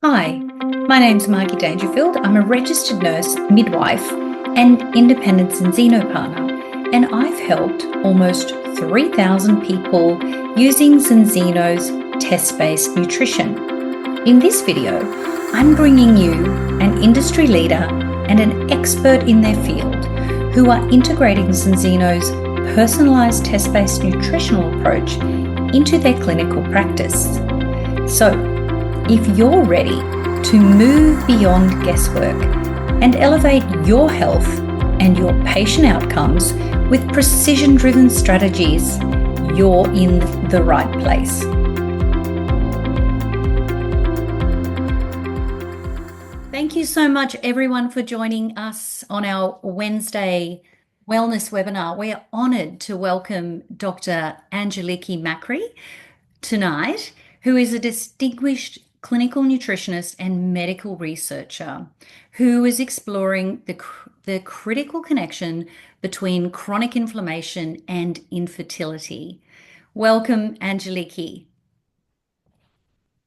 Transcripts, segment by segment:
Hi, my name's Margie Dangerfield. I'm a registered nurse, midwife, and independent ZInzino partner, and I've helped almost 3,000 people using ZInzino's test-based nutrition. In this video, I'm bringing you an industry leader and an expert in their field who are integrating ZInzino's personalized test-based nutritional approach into their clinical practice. So, if you're ready to move beyond guesswork and elevate your health and your patient outcomes with precision-driven strategies, you're in the right place. Thank you so much, everyone, for joining us on our Wednesday wellness webinar. We are honoured to welcome Dr. Ageliki Makri tonight, who is a distinguished clinical nutritionist and medical researcher who is exploring the critical connection between chronic inflammation and infertility. Welcome, Ageliki.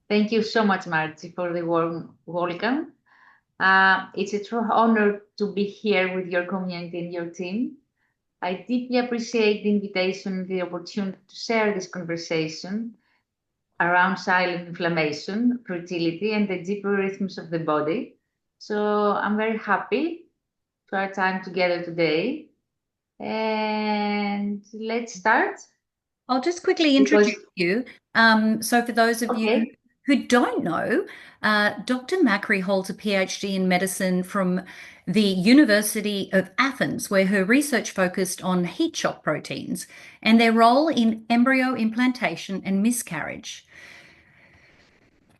Thank you so much, Margie, for the warm welcome. It's a true honor to be here with your community and your team. I deeply appreciate the invitation and the opportunity to share this conversation around silent inflammation, fertility, and the deeper rhythms of the body. So I'm very happy to our time together today. And let's start. I'll just quickly introduce you. So for those of you who don't know, Dr. Makri holds a PhD in medicine from the University of Athens, where her research focused on heat shock proteins and their role in embryo implantation and miscarriage.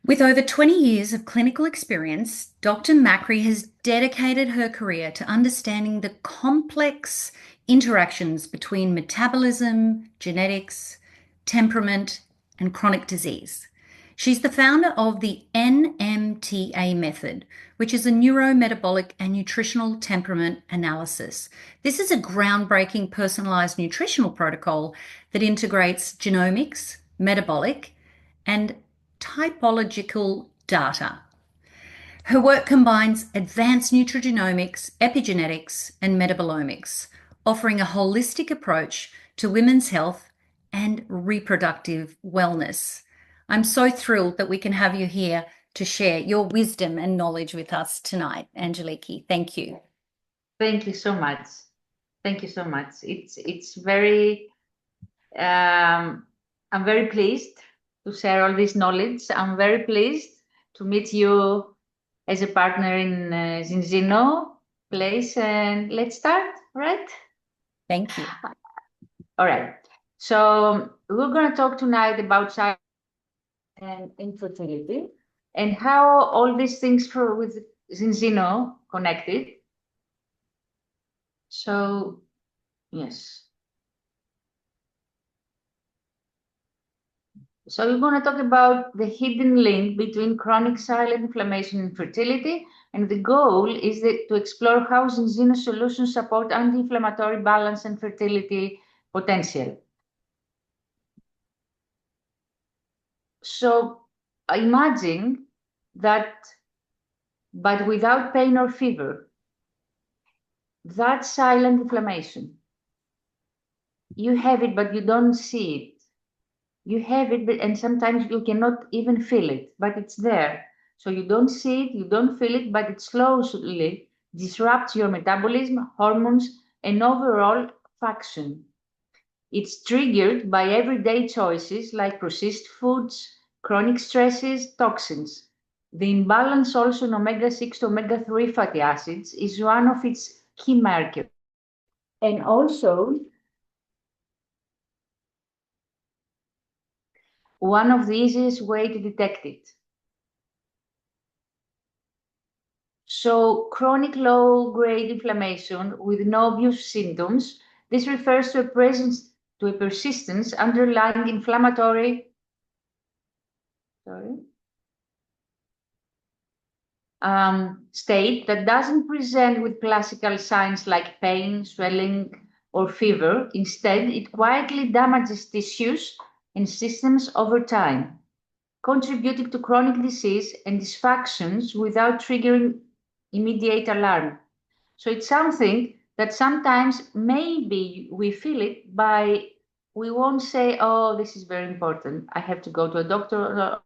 With over 20 years of clinical experience, Dr. Makri has dedicated her career to understanding the complex interactions between metabolism, genetics, temperament, and chronic disease. She's the founder of the NMTA Method, which is a NeuroMetabolic and nutritional temperament analysis. This is a groundbreaking personalized nutritional protocol that integrates genomics, metabolic, and typological data. Her work combines advanced nutrigenomics, epigenetics, and metabolomics, offering a holistic approach to women's health and reproductive wellness. I'm so thrilled that we can have you here to share your wisdom and knowledge with us tonight, Ageliki. Thank you. Thank you so much. Thank you so much. It's very, I'm very pleased to share all this knowledge. I'm very pleased to meet you as a partner in ZInzino place. And let's start, right? Thank you. All right. So we're going to talk tonight about science and infertility and how all these things with ZInzino connected. So, yes. So we're going to talk about the hidden link between chronic silent inflammation and fertility, and the goal is to explore how ZInzino solutions support anti-inflammatory balance and fertility potential. So imagine that, but without pain or fever, that's silent inflammation. You have it, but you don't see it. You have it, and sometimes you cannot even feel it, but it's there. So you don't see it, you don't feel it, but it slowly disrupts your metabolism, hormones, and overall function. It's triggered by everyday choices like processed foods, chronic stresses, toxins. The imbalance also in omega-6 to omega-3 fatty acids is one of its key markers. And also, one of the easiest ways to detect it. So chronic low-grade inflammation with no obvious symptoms, this refers to a persistence underlying inflammatory state that doesn't present with classical signs like pain, swelling, or fever. Instead, it quietly damages tissues and systems over time. contributing to chronic disease and dysfunctions without triggering immediate alarm. So it's something that sometimes maybe we feel it, but we won't say, oh, this is very important, I have to go to a doctor.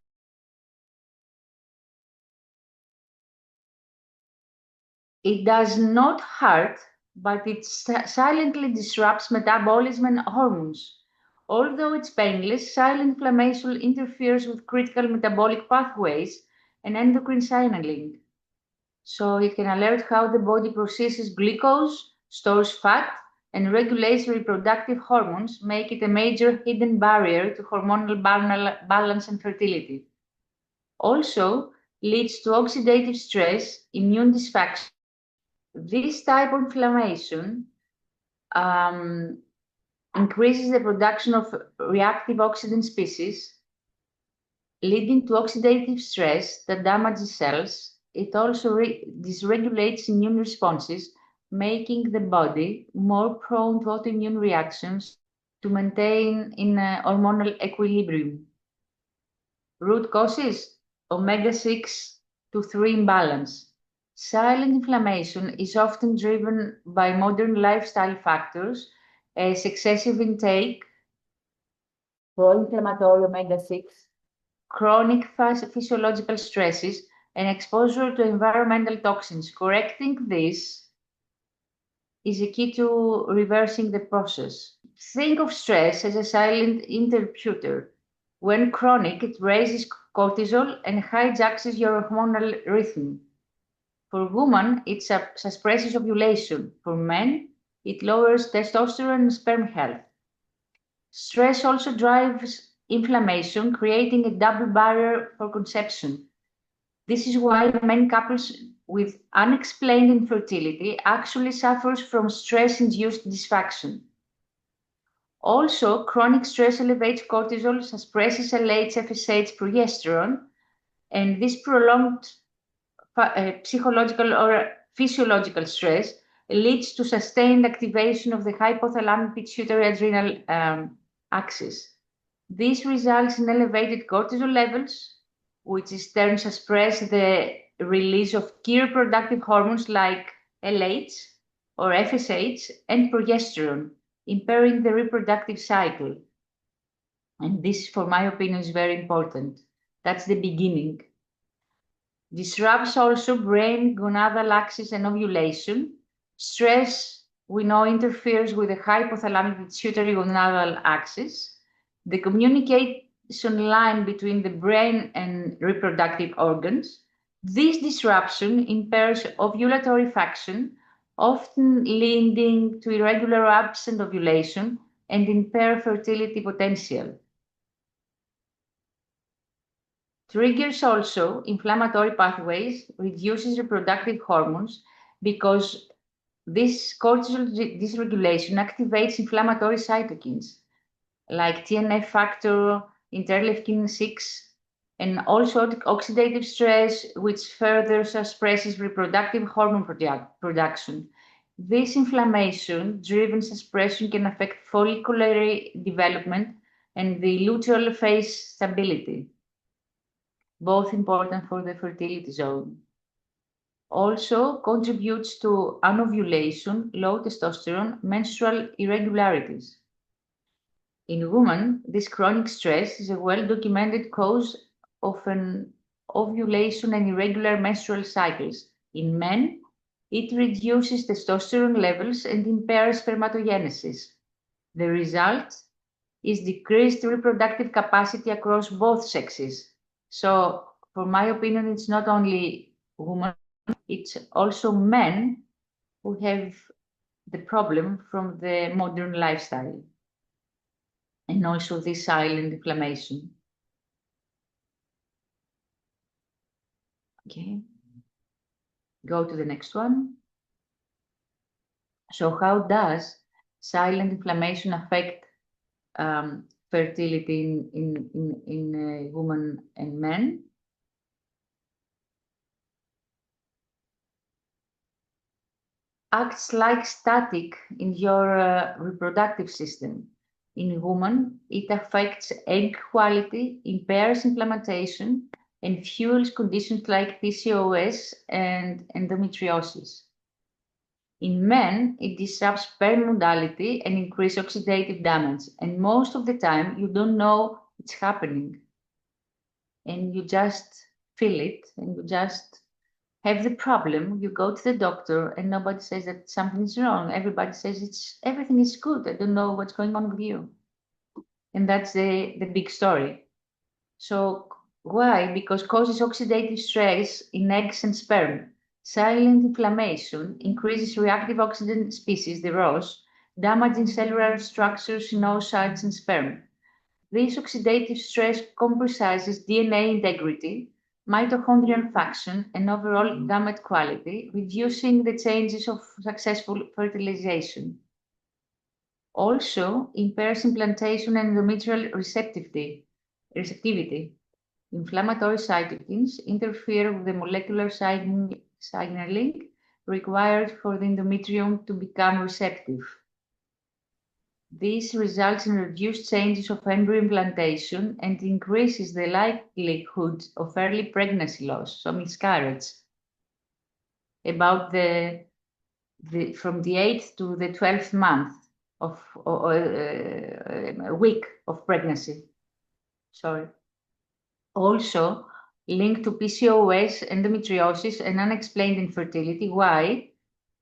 It does not hurt, but it silently disrupts metabolism and hormones. Although it's painless, silent inflammation interferes with critical metabolic pathways and endocrine signaling. So it can alert how the body processes glucose, stores fat, and regulates reproductive hormones, make it a major hidden barrier to hormonal balance and fertility. Also leads to oxidative stress, immune dysfunction. This type of inflammation increases the production of reactive oxidant species, leading to oxidative stress that damages cells. It also dysregulates immune responses, making the body more prone to autoimmune reactions to maintain in hormonal equilibrium. Root causes: omega-6 to 3 imbalance. Silent inflammation is often driven by modern lifestyle factors as excessive intake, pro-inflammatory omega-6, chronic physiological stresses, and exposure to environmental toxins. Correcting this is a key to reversing the process. Think of stress as a silent interrupter. When chronic, it raises cortisol and hijacks your hormonal rhythm. For women, it suppresses ovulation. For men, it lowers testosterone and sperm health. Stress also drives inflammation, creating a double barrier for conception. This is why many couples with unexplained infertility actually suffers from stress-induced dysfunction. Also, chronic stress elevates cortisol, suppresses LH-FSH progesterone, and this prolonged psychological or physiological stress leads to sustained activation of the hypothalamic pituitary adrenal axis. This results in elevated cortisol levels, which in turn suppress the release of key reproductive hormones like LH or FSH and progesterone, impairing the reproductive cycle. And this, for my opinion, is very important. That's the beginning. Disrupts also brain gonadal axis and ovulation. Stress, we know, interferes with the hypothalamic pituitary gonadal axis. The communication line between the brain and reproductive organs. This disruption impairs ovulatory function, often leading to irregular or absent ovulation and impair fertility potential. Triggers also inflammatory pathways, reduces reproductive hormones because this cortisol dysregulation activates inflammatory cytokines like TNF factor, interleukin 6, and also oxidative stress, which further suppresses reproductive hormone production. This inflammation-driven suppression can affect follicular development and the luteal phase stability, both important for the fertility zone. Also contributes to anovulation, low testosterone, menstrual irregularities. In women, this chronic stress is a well-documented cause of an ovulation and irregular menstrual cycles. In men, it reduces testosterone levels and impairs spermatogenesis. The result is decreased reproductive capacity across both sexes. So, for my opinion, it's not only women, it's also men who have the problem from the modern lifestyle and also this silent inflammation. Okay, go to the next one. So how does silent inflammation affect fertility in women and men? Acts like static in your reproductive system. In women, it affects egg quality, impairs implantation, and fuels conditions like PCOS and endometriosis. In men, it disrupts sperm modality and increases oxidative damage. And most of the time, you don't know it's happening. And you just feel it, and you just have the problem. You go to the doctor, and nobody says that something's wrong. Everybody says everything is good. I don't know what's going on with you. And that's the big story. So why? Because causes oxidative stress in eggs and sperm. Silent inflammation increases reactive oxygen species, the ROS, damaging cellular structures in oocytes and sperm. This oxidative stress compromises DNA integrity, mitochondrial function, and overall gamete quality, reducing the chances of successful fertilization. Also impairs implantation and endometrial receptivity. Inflammatory cytokines interfere with the molecular signaling required for the endometrium to become receptive. This results in reduced chances of embryo implantation and increases the likelihood of early pregnancy loss, so miscarriage, about from the 8th to the 12th month of a week of pregnancy. Sorry. Also linked to PCOS, endometriosis, and unexplained infertility. Why?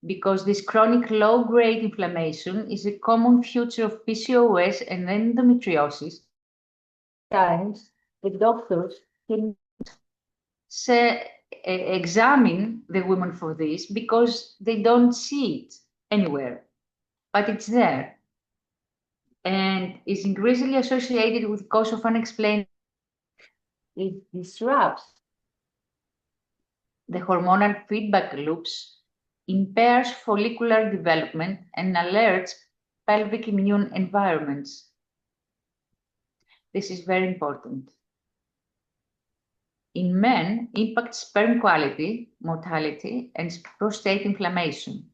Because this chronic low-grade inflammation is a common feature of PCOS and endometriosis. Sometimes the doctors can examine the women for this because they don't see it anywhere, but it's there. And is increasingly associated with cause of unexplained. It disrupts the hormonal feedback loops, impairs follicular development, and alerts pelvic immune environments. This is very important. In men, impacts sperm quality, mortality, and prostate inflammation.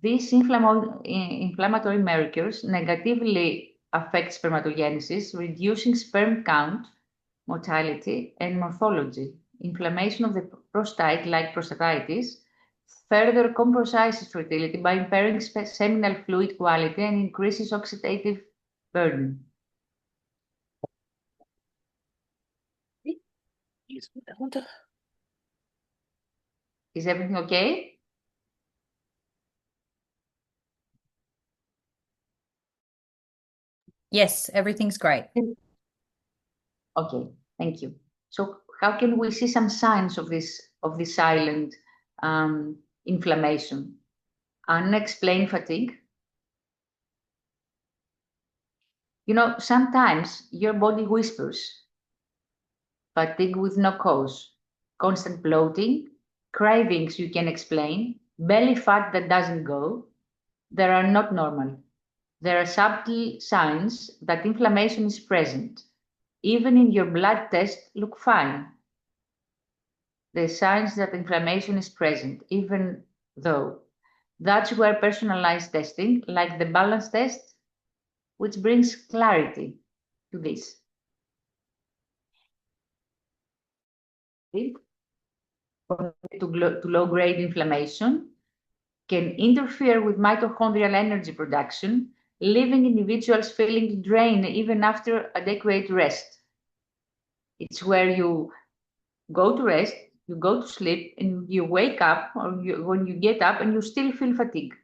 These inflammatory markers negatively affect spermatogenesis, reducing sperm count, mortality, and morphology. Inflammation of the prostate, like prostatitis, further compromises fertility by impairing seminal fluid quality and increases oxidative burden. Is everything okay? Yes, everything's great. Okay, thank you. So how can we see some signs of this silent inflammation? Unexplained fatigue. You know, sometimes your body whispers. Fatigue with no cause, constant bloating, cravings you can explain, belly fat that doesn't go. They are not normal. There are subtle signs that inflammation is present. Even in your blood test, look fine. The signs that inflammation is present, even though. That's where personalized testing, like the balance test, which brings clarity to this. To low-grade inflammation can interfere with mitochondrial energy production, leaving individuals feeling drained even after adequate rest. It's where you go to rest, you go to sleep, and you wake up, or when you get up and you still feel fatigue.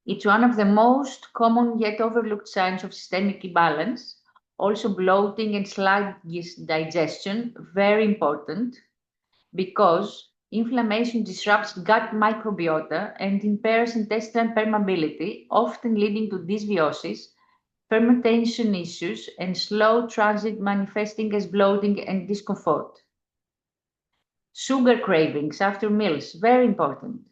It's one of the most common yet overlooked signs of systemic imbalance. Also bloating and sluggish digestion, very important, because inflammation disrupts gut microbiota and impairs intestinal permeability, often leading to dysbiosis, fermentation issues, and slow transit manifesting as bloating and discomfort. Sugar cravings after meals, very important.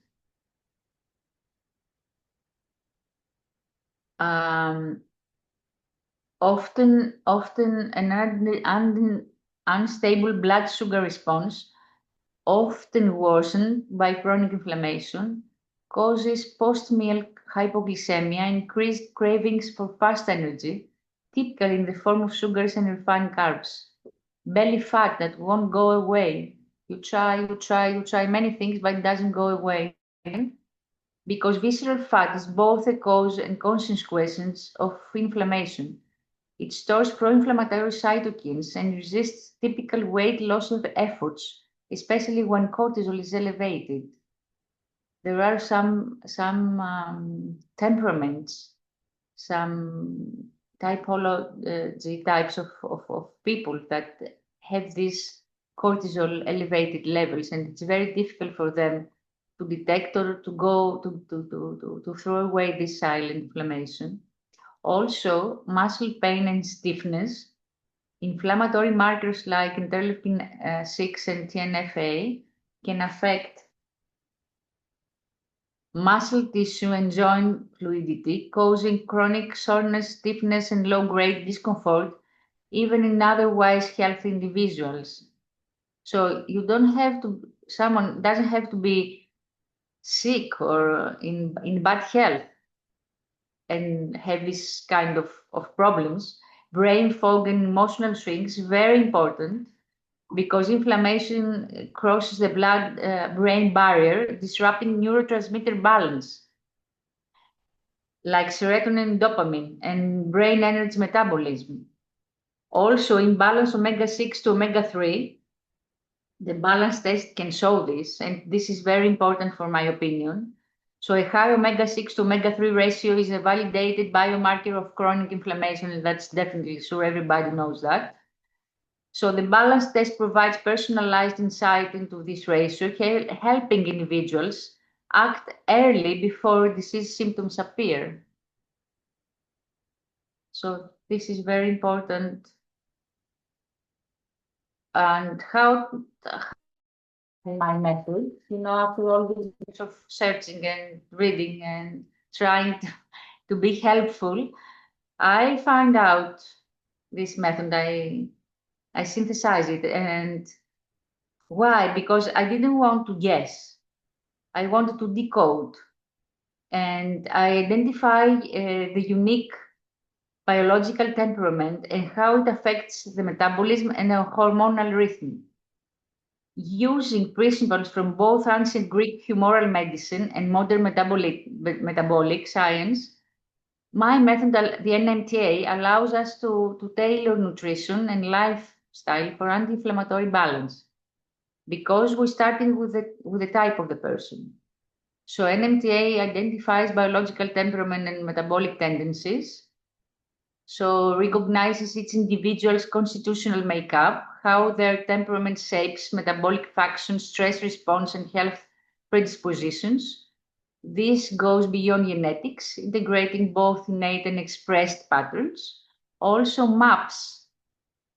Often an unstable blood sugar response, often worsened by chronic inflammation, causes post-meal hypoglycemia, increased cravings for fast energy, typically in the form of sugars and refined carbs. Belly fat that won't go away. You try many things, but it doesn't go away. Because visceral fat is both a cause and consequence of inflammation. It stores pro-inflammatory cytokines and resists typical weight loss of efforts, especially when cortisol is elevated. There are some temperaments, some typology types of people that have these cortisol elevated levels, and it's very difficult for them to detect or to go to throw away this silent inflammation. Also, muscle pain and stiffness, inflammatory markers like interleukin 6 and TNF-A can affect muscle tissue and joint fluidity, causing chronic soreness, stiffness, and low-grade discomfort, even in otherwise healthy individuals. So you don't have to, someone doesn't have to be sick or in bad health and have this kind of problems. Brain fog and emotional swings, very important, because inflammation crosses the blood-brain barrier, disrupting neurotransmitter balance, like serotonin and dopamine, and brain energy metabolism. Also, imbalance omega-6 to omega-3. The balance test can show this, and this is very important for my opinion. So a high omega-6 to omega-3 ratio is a validated biomarker of chronic inflammation, and that's definitely sure everybody knows that. So the balance test provides personalized insight into this ratio, helping individuals act early before disease symptoms appear. So this is very important. And how my method, after all this years of searching and reading and trying to be helpful, I found out this method. I synthesized it. And why? Because I didn't want to guess. I wanted to decode. And I identify the unique biological temperament and how it affects the metabolism and the hormonal rhythm. Using principles from both ancient Greek humoral medicine and modern metabolic science, my method, the NMTA, allows us to tailor nutrition and lifestyle for anti-inflammatory balance, because we're starting with the type of the person. So NMTA identifies biological temperament and metabolic tendencies. So recognizes each individual's constitutional makeup, how their temperament shapes metabolic function, stress response, and health predispositions. This goes beyond genetics, integrating both innate and expressed patterns. Also maps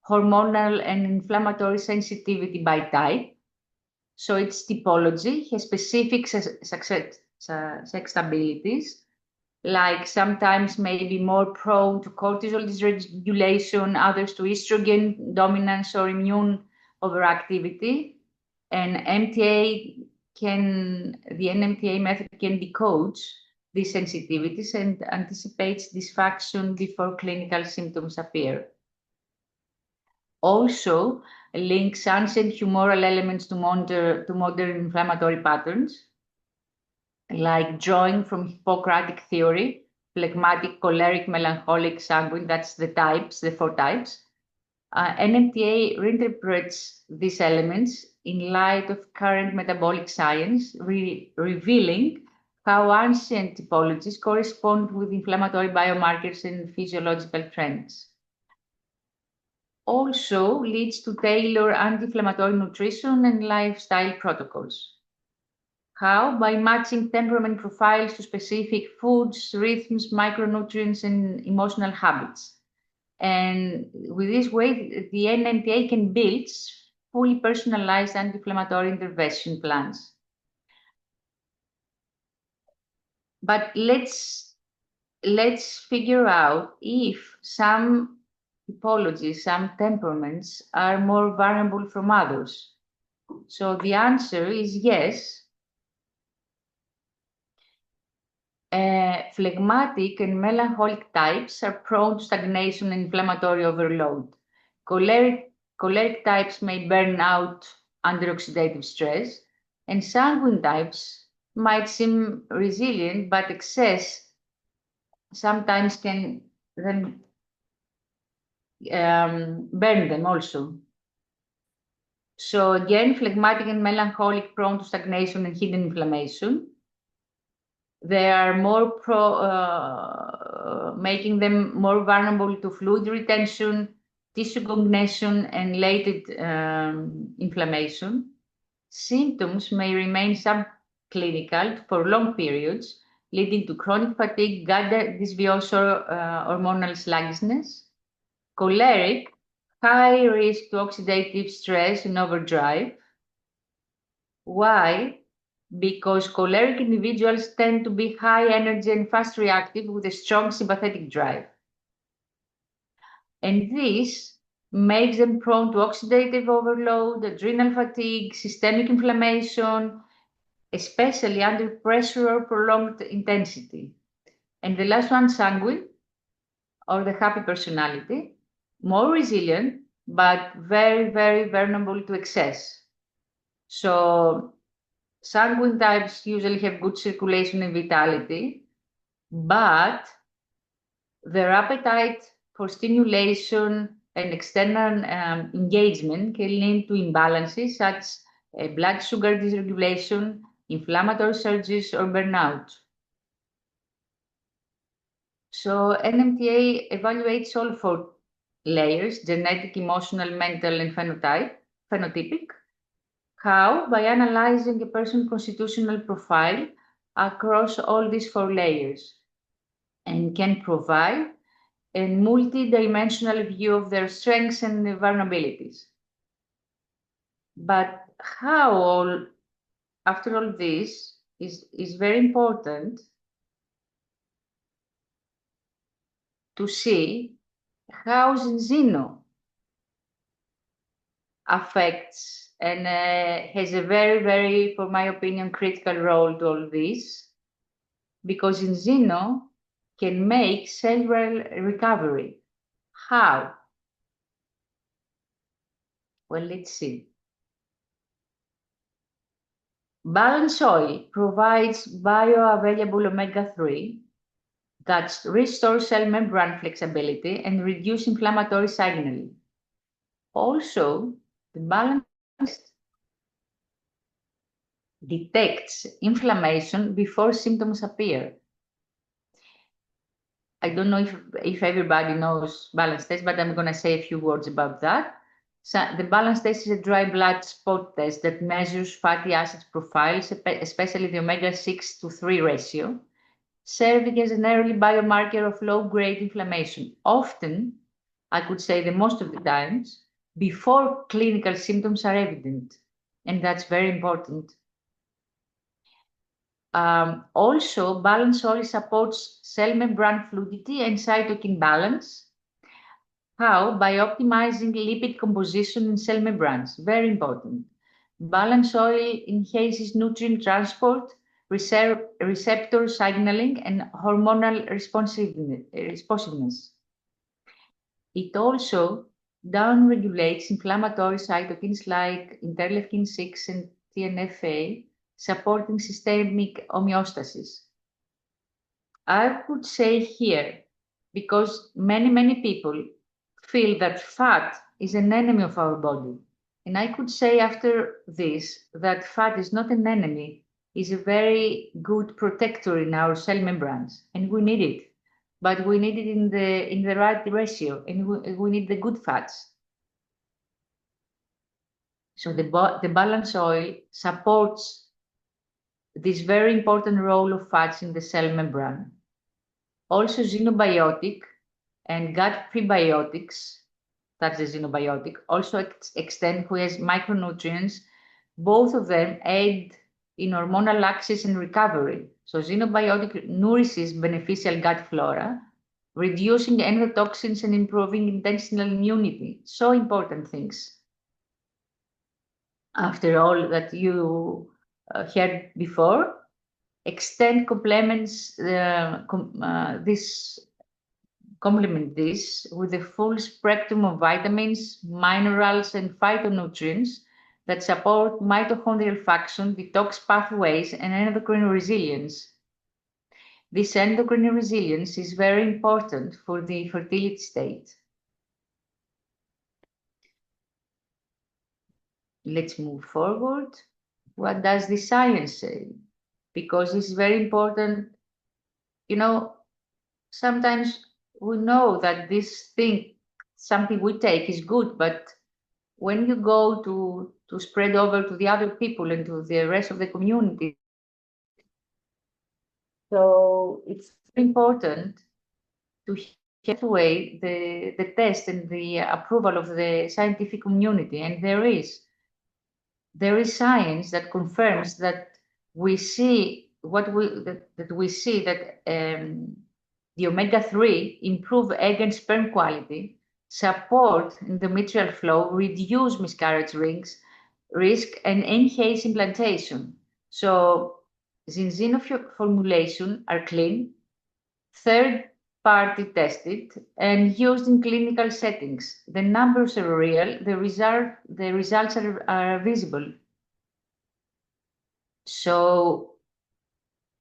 hormonal and inflammatory sensitivity by type. So its typology has specific susceptibilities, like sometimes maybe more prone to cortisol dysregulation, others to estrogen dominance or immune overactivity. And the NMTA method can decode these sensitivities and anticipates dysfunction before clinical symptoms appear. Also links ancient humoral elements to modern inflammatory patterns, like drawing from Hippocratic theory, phlegmatic, choleric, melancholic, sanguine, that's the types, the 4 types. NMTA reinterprets these elements in light of current metabolic science, revealing how ancient typologies correspond with inflammatory biomarkers and physiological trends. Also leads to tailor anti-inflammatory nutrition and lifestyle protocols. How? By matching temperament profiles to specific foods, rhythms, micronutrients, and emotional habits. And with this way, the NMTA can build fully personalized anti-inflammatory intervention plans. But let's figure out if some typologies, some temperaments are more vulnerable from others. So the answer is yes. phlegmatic and melancholic types are prone to stagnation and inflammatory overload. Choleric types may burn out under oxidative stress, and sanguine types might seem resilient, but excess sometimes can then burn them also. So again, phlegmatic and melancholic prone to stagnation and hidden inflammation. They are more making them more vulnerable to fluid retention, tissue coagulation, and related inflammation. Symptoms may remain subclinical for long periods, leading to chronic fatigue, gut dysbiosis, hormonal sluggishness. Choleric, high risk to oxidative stress and overdrive. Why? Because choleric individuals tend to be high energy and fast reactive with a strong sympathetic drive. And this makes them prone to oxidative overload, adrenal fatigue, systemic inflammation, especially under pressure or prolonged intensity. And the last one, sanguine, or the happy personality, more resilient, but very, very vulnerable to excess. So sanguine types usually have good circulation and vitality, but their appetite for stimulation and external engagement can lead to imbalances such as blood sugar dysregulation, inflammatory surges, or burnout. So NMTA evaluates all 4 layers: genetic, emotional, mental, and phenotypic. How? By analyzing a person's constitutional profile across all these 4 layers, and can provide a multi-dimensional view of their strengths and vulnerabilities. But how after all this is very important to see how ZInzino affects and has a very, very, for my opinion, critical role to all this, because ZInzino can make cellular recovery. How? Well, let's see. Balanced soil provides bioavailable omega-3 that restores cell membrane flexibility and reduce inflammatory signaling. Also, the balanced detects inflammation before symptoms appear. I don't know if everybody knows balance test, but I'm going to say a few words about that. So the balance test is a dry blood spot test that measures fatty acids profiles, especially the omega-6 to 3 ratio, serving as an early biomarker of low-grade inflammation. Often, I could say the most of the times, before clinical symptoms are evident, and that's very important. Also, balanced soil supports cell membrane fluidity and cytokine balance. How? By optimizing lipid composition in cell membranes. Very important. Balanced soil enhances nutrient transport, receptor signaling, and hormonal responsiveness. It also downregulates inflammatory cytokines like interleukin-6 and TNF-A, supporting systemic homeostasis. I could say here, because many people feel that fat is an enemy of our body. And I could say after this that fat is not an enemy, is a very good protector in our cell membranes, and we need it. But we need it in the right ratio, and we need the good fats. So the balanced oil supports this very important role of fats in the cell membrane. Also, xenobiotic and gut prebiotics, that's the xenobiotic, also extend who has micronutrients. Both of them aid in hormonal axis and recovery. So xenobiotic nourishes beneficial gut flora, reducing endotoxins and improving intestinal immunity. So important things. After all that you heard before. extend complement this with a full spectrum of vitamins, minerals, and phytonutrients that support mitochondrial function, detox pathways, and endocrine resilience. This endocrine resilience is very important for the fertility state. Let's move forward. What does the science say? Because it's very important. You know, sometimes we know that this thing, something we take is good, but when you go to spread over to the other people and to the rest of the community, so it's important to get away the test and the approval of the scientific community. And there is science that confirms that we see that the omega-3 improve egg and sperm quality, support endometrial flow, reduce miscarriage risk, and enhance implantation. So ZInzino formulation are clean, third-party tested, and used in clinical settings. The numbers are real. The results are visible. So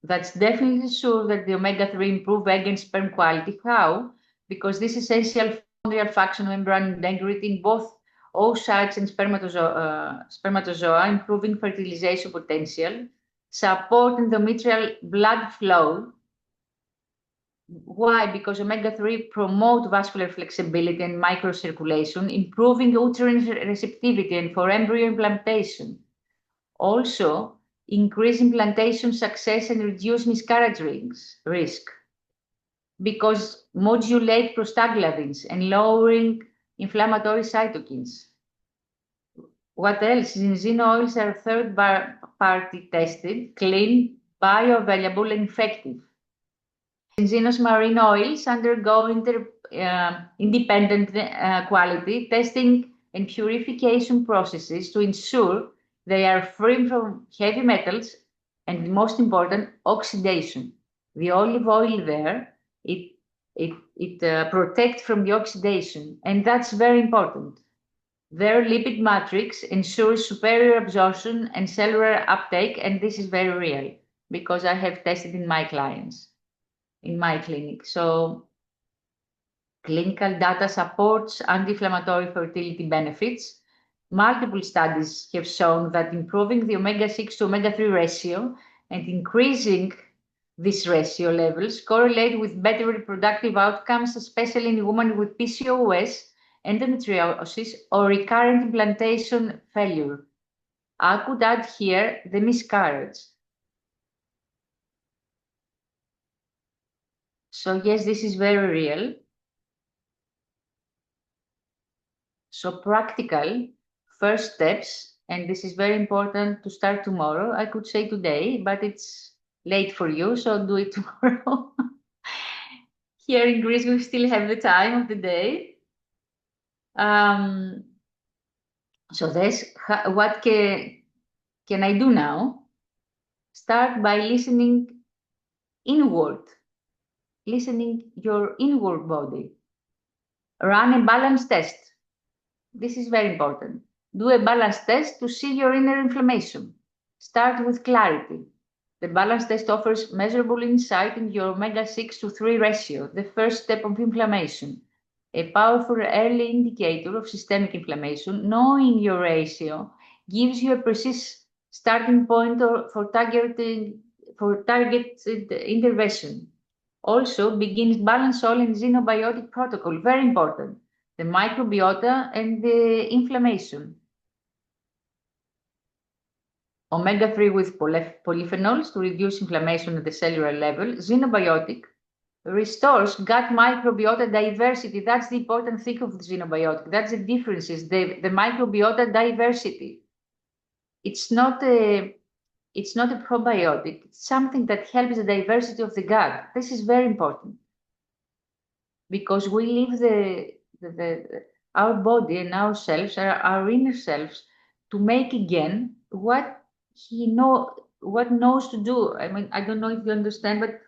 that's definitely sure that the omega-3 improve egg and sperm quality. How? Because this essential mitochondrial function membrane integrity in both oocytes and spermatozoa, improving fertilization potential, support endometrial blood flow. Why? Because omega-3 promote vascular flexibility and microcirculation, improving uterine receptivity and for embryo implantation. Also, increase implantation success and reduce miscarriage risk because modulate prostaglandins and lowering inflammatory cytokines. What else? ZInzino oils are third-party tested, clean, bioavailable, and effective. ZInzino's marine oils undergo independent quality testing and purification processes to ensure they are free from heavy metals and, most important, oxidation. The olive oil there, it protects from the oxidation, and that's very important. Their lipid matrix ensures superior absorption and cellular uptake, and this is very real because I have tested in my clients, in my clinic. So clinical data supports anti-inflammatory fertility benefits. Multiple studies have shown that improving the omega-6 to omega-3 ratio and increasing these ratio levels correlate with better reproductive outcomes, especially in women with PCOS, endometriosis, or recurrent implantation failure. I could add here the miscarriage. So yes, this is very real. So practical first steps, and this is very important to start tomorrow. I could say today, but it's late for you, so do it tomorrow. Here in Greece, we still have the time of the day. So this, what can I do now? Start by listening inward, listening your inward body. Run a balance test. This is very important. Do a balance test to see your inner inflammation. Start with clarity. The balance test offers measurable insight in your omega-6 to 3 ratio, the first step of inflammation. A powerful early indicator of systemic inflammation. Knowing your ratio gives you a precise starting point for targeted intervention. Also begins balance all and xenobiotic protocol, very important. The microbiota and the inflammation. Omega-3 with polyphenols to reduce inflammation at the cellular level. Xenobiotic restores gut microbiota diversity. That's the important thing of the xenobiotic. That's the differences, the microbiota diversity. It's not a probiotic. It's something that helps the diversity of the gut. This is very important because we live our body and ourselves, our inner selves, to make again what what knows to do. I mean, I don't know if you understand, but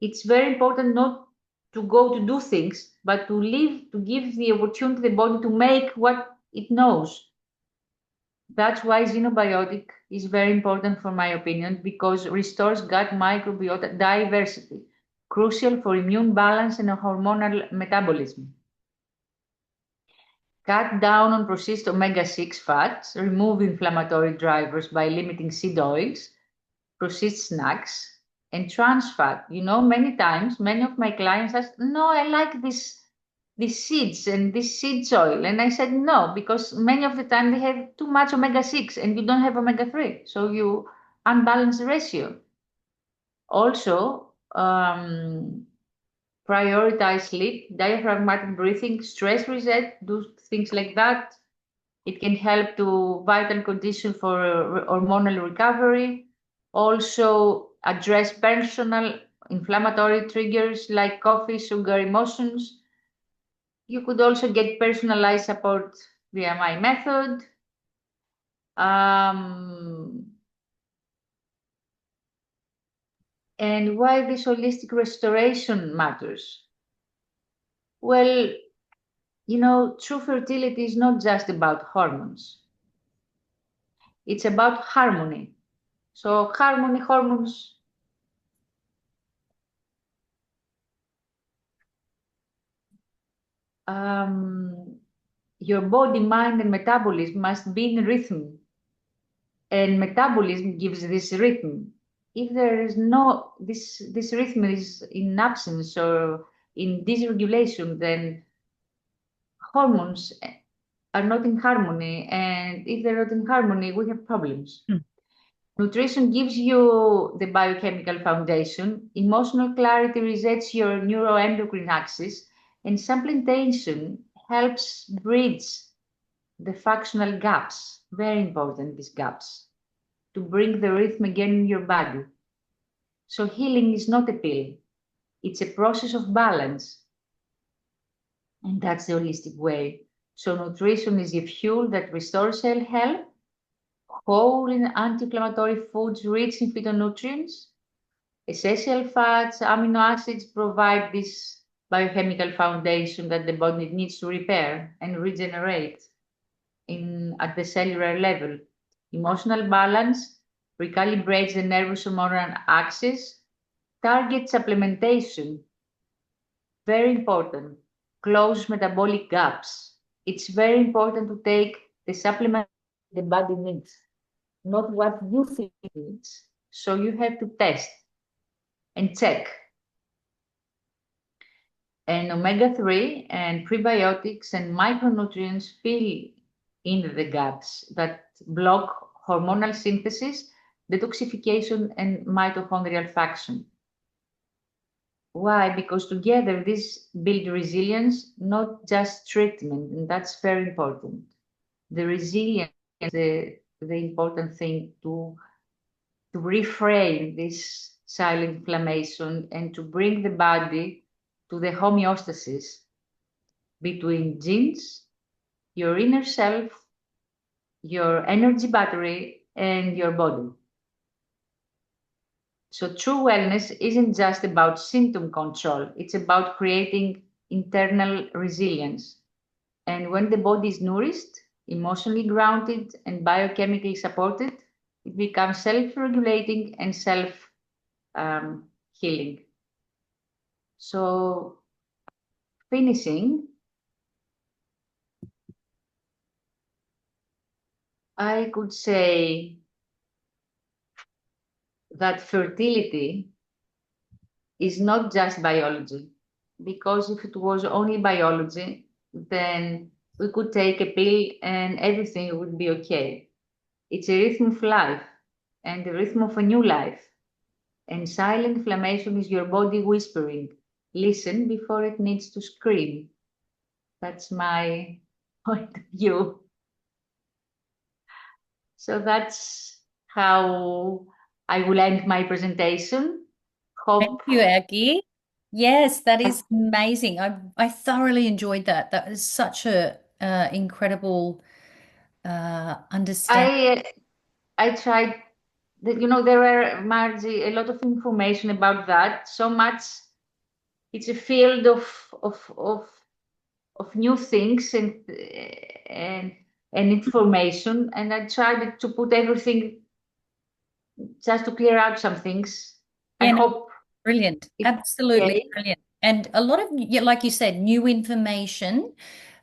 it's very important not to go to do things, but to live, to give the opportunity to the body to make what it knows. That's why xenobiotic is very important for my opinion, because restores gut microbiota diversity, crucial for immune balance and hormonal metabolism. Cut down on processed omega-6 fats, remove inflammatory drivers by limiting seed oils, processed snacks, and trans fat. Many times, many of my clients ask, no, I like these seeds and this seeds oil. And I said, no, because many of the time they have too much omega-6 and you don't have omega-3. So you unbalance the ratio. Also, prioritize sleep, diaphragmatic breathing, stress reset, do things like that. It can help to vital condition for hormonal recovery. Also address personal inflammatory triggers like coffee, sugar, emotions. You could also get personalized support via my method. And why this holistic restoration matters? Well, true fertility is not just about hormones. It's about harmony. So harmony, hormones, your body, mind, and metabolism must be in rhythm. And metabolism gives this rhythm. If there is no, this rhythm is in absence or in dysregulation, then hormones are not in harmony. And if they're not in harmony, we have problems. Nutrition gives you the biochemical foundation. Emotional clarity resets your neuroendocrine axis, and supplementation helps bridge the functional gaps. Very important, these gaps, to bring the rhythm again in your body. So healing is not a pill. It's a process of balance. And that's the holistic way. So nutrition is a fuel that restores cell health, whole in anti-inflammatory foods rich in phytonutrients. Essential fats, amino acids provide this biochemical foundation that the body needs to repair and regenerate at the cellular level. Emotional balance recalibrates the nervous hormonal axis. Target supplementation, very important. Close metabolic gaps. It's very important to take the supplement the body needs, not what you think it needs. So you have to test and check. And omega-3 and prebiotics and micronutrients fill in the gaps that block hormonal synthesis, detoxification, and mitochondrial function. Why? Because together this build resilience, not just treatment, and that's very important. The resilience, the important thing to reframe this silent inflammation and to bring the body to the homeostasis between genes, your inner self, your energy battery, and your body. So true wellness isn't just about symptom control, it's about creating internal resilience. And when the body is nourished, emotionally grounded, and biochemically supported, it becomes self-regulating and self-healing. So finishing, I could say that fertility is not just biology, because if it was only biology, then we could take a pill and everything would be okay. It's a rhythm of life and the rhythm of a new life. And silent inflammation is your body whispering, listen before it needs to scream. That's my point of view. So that's how I will end my presentation. Thank Hope you, Aggie. Yes, that is amazing. I thoroughly enjoyed that. That was such a incredible understanding. I tried there are, Margie, a lot of information about that. So much. It's a field of new things and information, and I tried to put everything just to clear out some things. I Yeah, no, hope brilliant. it's Absolutely okay. brilliant. And a lot of, yeah, like you said, new information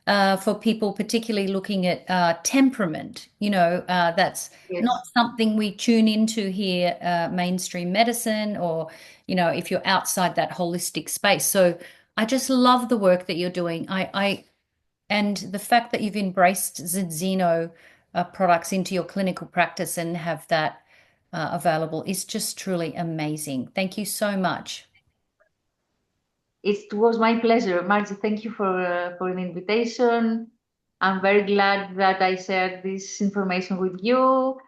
for people, particularly looking at temperament. That's not Yes. something we tune into here, mainstream medicine, or, if you're outside that holistic space. So I just love the work that you're doing. And the fact that you've embraced ZInzino products into your clinical practice and have that available is just truly amazing. Thank you so much. It was my pleasure, Margie. Thank you for an invitation. I'm very glad that I shared this information with you.